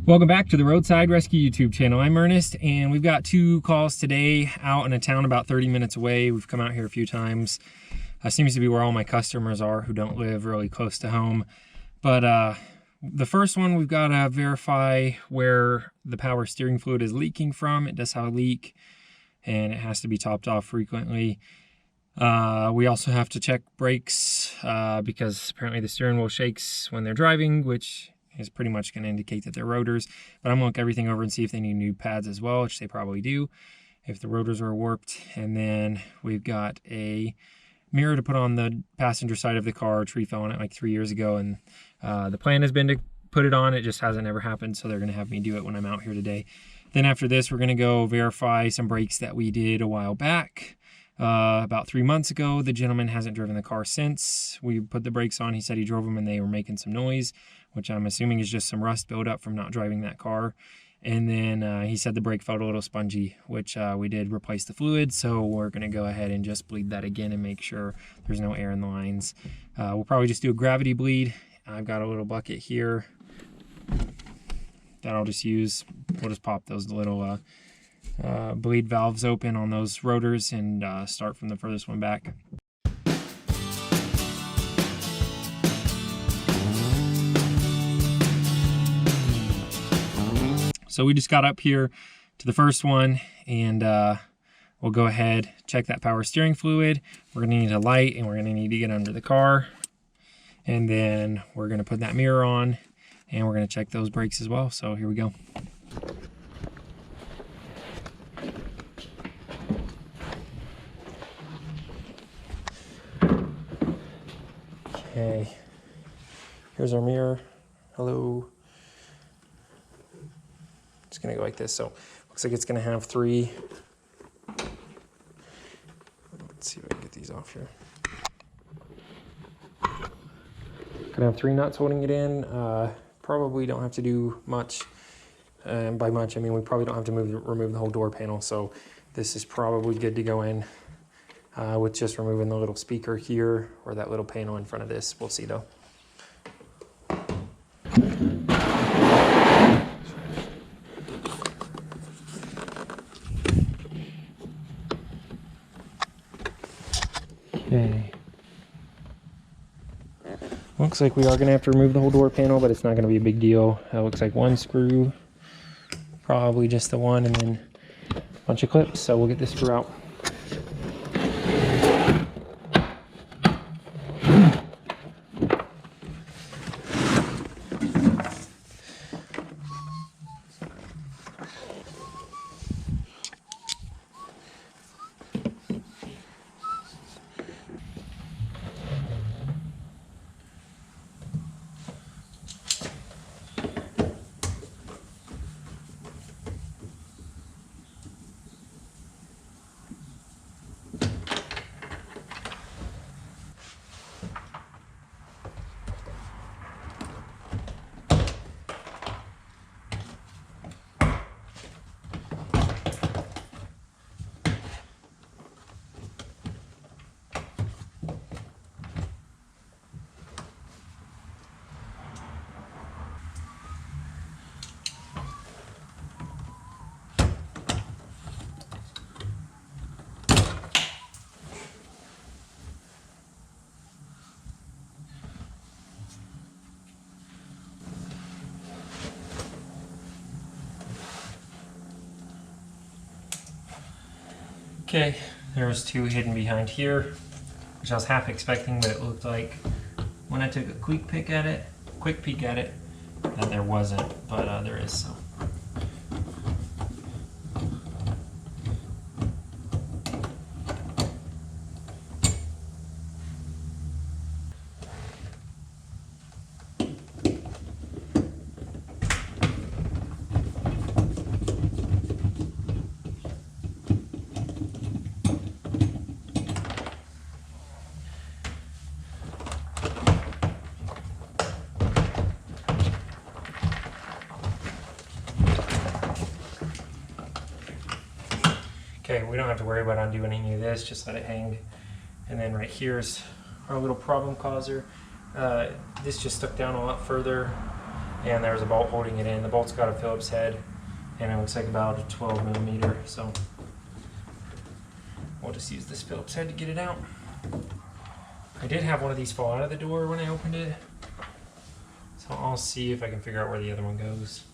Welcome back to the Roadside Rescue YouTube channel. I'm Ernest, and we've got two calls today out in a town about 30 minutes away. We've come out here a few times. Seems to be where all my customers are who don't live really close to home. But the first one, we've got to verify where the power steering fluid is leaking from. It does have a leak, and it has to be topped off frequently. We also have to check brakes because apparently the steering wheel shakes when they're driving, which is pretty much going to indicate that they're rotors. But I'm going to look everything over and see if they need new pads as well, which they probably do, if the rotors are warped. And then we've got a mirror to put on the passenger side of the car. A tree fell on it like 3 years ago, and the plan has been to put it on. It just hasn't ever happened, so they're going to have me do it when I'm out here today. Then after this, we're going to go verify some brakes that we did a while back. About 3 months ago. The gentleman hasn't driven the car since. We put the brakes on. He said he drove them and they were making some noise, which I'm assuming is just some rust buildup from not driving that car. And then he said the brake felt a little spongy, which we did replace the fluid. So we're going to go ahead and just bleed that again and make sure there's no air in the lines. We'll probably just do a gravity bleed. I've got a little bucket here that I'll just use. We'll just pop those little bleed valves open on those rotors and start from the furthest one back. So we just got up here to the first one, and we'll go ahead, check that power steering fluid. We're going to need a light, and we're going to need to get under the car. And then we're going to put that mirror on, and we're going to check those brakes as well. So here we go. Okay, here's our mirror. Hello. It's gonna go like this. So looks like it's gonna have three. Let's see if I can get these off here. Gonna have three nuts holding it in. Probably don't have to do much. And by much, I mean we probably don't have to remove the whole door panel. So this is probably good to go in. With just removing the little speaker here or that little panel in front of this. We'll see though. Okay. Looks like we are going to have to remove the whole door panel, but it's not going to be a big deal. It looks like one screw, probably just the one, and then a bunch of clips. So we'll get this screw out. Okay, there's two hidden behind here, which I was half expecting, but it looked like when I took a quick peek at it, that there wasn't, but there is. So. Okay, we don't have to worry about undoing any of this, just let it hang. And then right here's our little problem causer. This just stuck down a lot further and there was a bolt holding it in. The bolt's got a Phillips head, and it looks like about a 12mm, so we'll just use this Phillips head to get it out. I did have one of these fall out of the door when I opened it, so I'll see if I can figure out where the other one goes.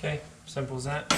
Okay, simple as that.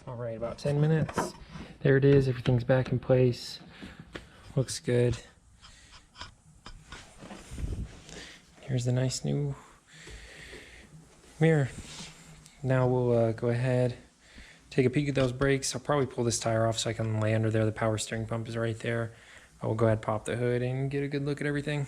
All right, about 10 minutes. There it is, everything's back in place. Looks good. Here's the nice new mirror. Now we'll go ahead, take a peek at those brakes. I'll probably pull this tire off so I can lay under there. The power steering pump is right there. I will go ahead, pop the hood, and get a good look at everything.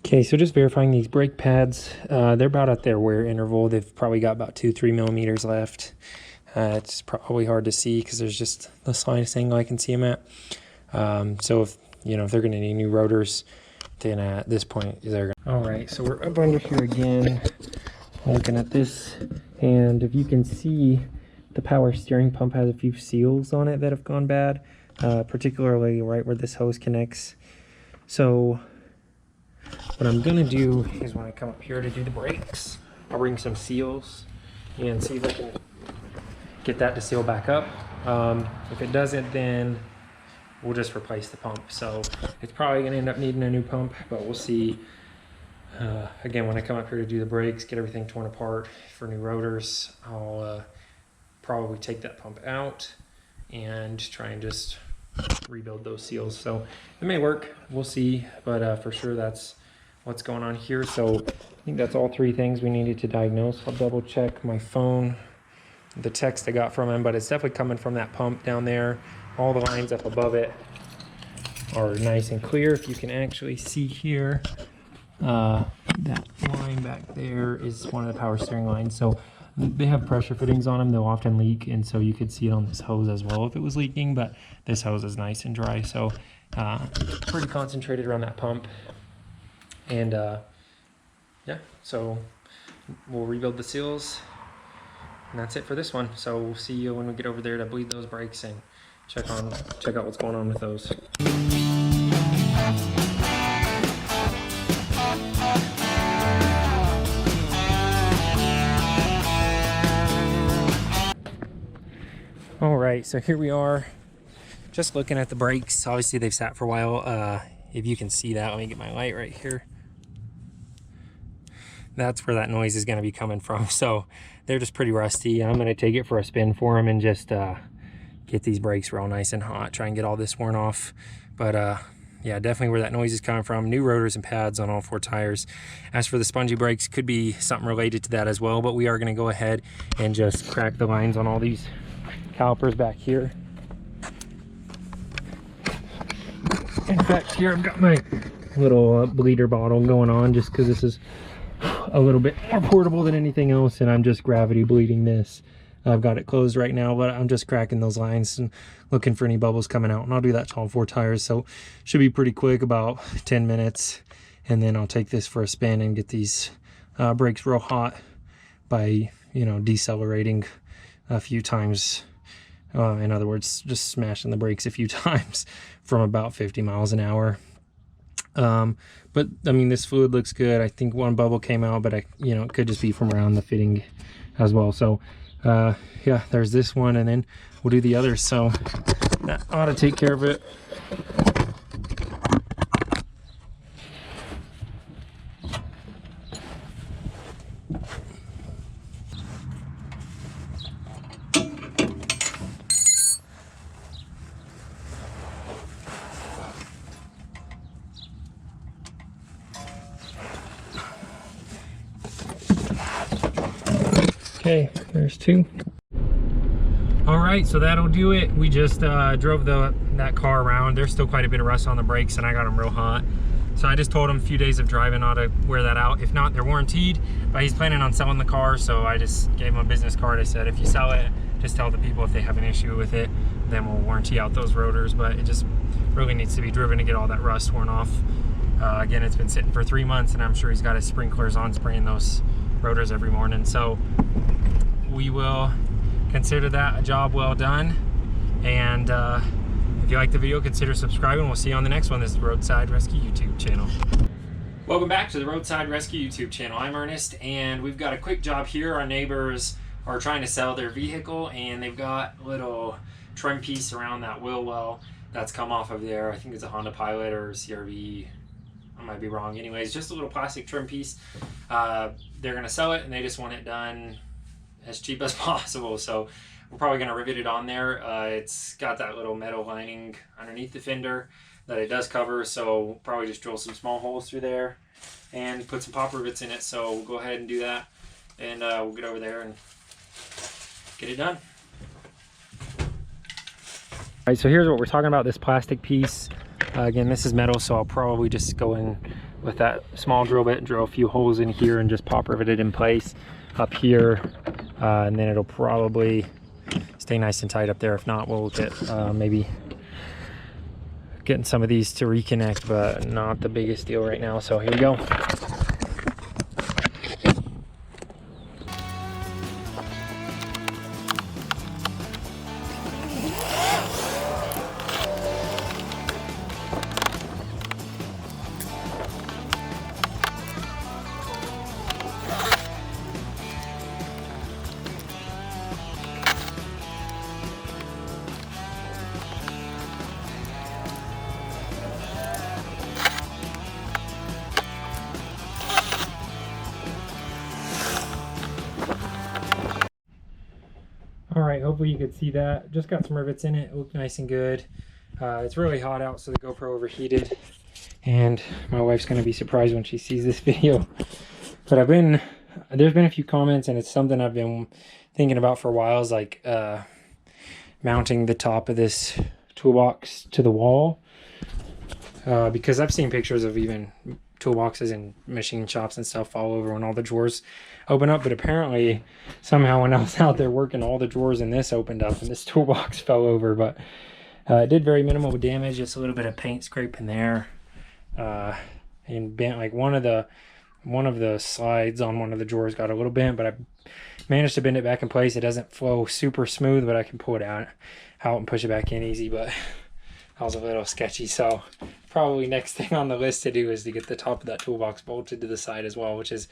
Okay, so just verifying these brake pads. They're about at their wear interval. They've probably got about 2-3 millimeters left. It's probably hard to see because there's just the slightest angle I can see them at. So if they're going to need new rotors, then at this point they're going. All right, so we're up under here again, looking at this, and if you can see, the power steering pump has a few seals on it that have gone bad, particularly right where this hose connects. So what I'm gonna do is when I come up here to do the brakes, I'll bring some seals and see if I can get that to seal back up. If it doesn't, then we'll just replace the pump. So it's probably gonna end up needing a new pump, but we'll see. Again, when I come up here to do the brakes, get everything torn apart for new rotors, I'll probably take that pump out and try and just rebuild those seals. So it may work, we'll see, but for sure that's what's going on here. So I think that's all three things we needed to diagnose. I'll double check my phone, the text I got from him, but it's definitely coming from that pump down there. All the lines up above it are nice and clear. If you can actually see here, that line back there is one of the power steering lines. So they have pressure fittings on them. They'll often leak, and so you could see it on this hose as well if it was leaking, but this hose is nice and dry. So pretty concentrated around that pump. And yeah, so we'll rebuild the seals, and that's it for this one. So we'll see you when we get over there to bleed those brakes and check out what's going on with those. All right, so here we are, just looking at the brakes. Obviously they've sat for a while. If you can see that, let me get my light right here. That's where that noise is going to be coming from. So they're just pretty rusty. I'm going to take it for a spin for them and just get these brakes real nice and hot, try and get all this worn off. But yeah, definitely where that noise is coming from. New rotors and pads on all 4 tires. As for the spongy brakes, could be something related to that as well, but we are going to go ahead and just crack the lines on all these calipers back here. In fact, here I've got my little bleeder bottle going on, just because this is a little bit more portable than anything else, and I'm just gravity bleeding this. I've got it closed right now, but I'm just cracking those lines and looking for any bubbles coming out, and I'll do that to all 4 tires. So should be pretty quick, about 10 minutes, and then I'll take this for a spin and get these brakes real hot by decelerating a few times. In other words, just smashing the brakes a few times from about 50 miles an hour. But I mean, this fluid looks good. I think one bubble came out, but it could just be from around the fitting as well. So yeah, there's this one, and then we'll do the others. So that ought to take care of it. Okay, there's 2. All right, so that'll do it. We just drove that car around. There's still quite a bit of rust on the brakes, and I got them real hot. So I just told him a few days of driving ought to wear that out. If not, they're warranted, but he's planning on selling the car, so I just gave him a business card. I said, if you sell it, just tell the people if they have an issue with it, then we'll warranty out those rotors. But it just really needs to be driven to get all that rust worn off. Again, it's been sitting for 3 months, and I'm sure he's got his sprinklers on spraying those rotors every morning. So we will consider that a job well done. And if you like the video, consider subscribing. We'll see you on the next one. This is the Roadside Rescue YouTube channel. Welcome back to the Roadside Rescue YouTube channel. I'm Ernest, and we've got a quick job here. Our neighbors are trying to sell their vehicle, and they've got a little trim piece around that wheel well that's come off of there. I think it's a Honda Pilot or CRV. I might be wrong. Anyways, just a little plastic trim piece. They're going to sell it, and they just want it done as cheap as possible. So we're probably going to rivet it on there. It's got that little metal lining underneath the fender that it does cover, so we'll probably just drill some small holes through there and put some pop rivets in it. So we'll go ahead and do that, and we'll get over there and get it done. All right, so here's what we're talking about, this plastic piece. Again, this is metal, so I'll probably just go and with that small drill bit, drill a few holes in here and just pop rivet it in place up here, and then it'll probably stay nice and tight up there. If not, we'll look at maybe getting some of these to reconnect, but not the biggest deal right now. So here we go. All right, hopefully you could see that. Just got some rivets in it. It looked nice and good. It's really hot out, so the GoPro overheated. And my wife's gonna be surprised when she sees this video. But there's been a few comments, and it's something I've been thinking about for a while, is like mounting the top of this toolbox to the wall. Because I've seen pictures of even toolboxes in machine shops and stuff fall over when all the drawers open up, but apparently somehow when I was out there working, all the drawers in this opened up and this toolbox fell over. But it did very minimal damage, just a little bit of paint scrape in there, and bent. Like one of the slides on one of the drawers got a little bent, but I managed to bend it back in place. It doesn't flow super smooth, but I can pull it out and push it back in easy. But that was a little sketchy, so probably next thing on the list to do is to get the top of that toolbox bolted to the side as well, which is,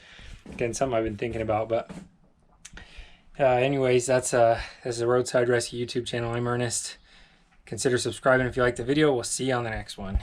again, something I've been thinking about. But anyways, that's the Roadside Rescue YouTube channel. I'm Ernest. Consider subscribing if you like the video. We'll see you on the next one.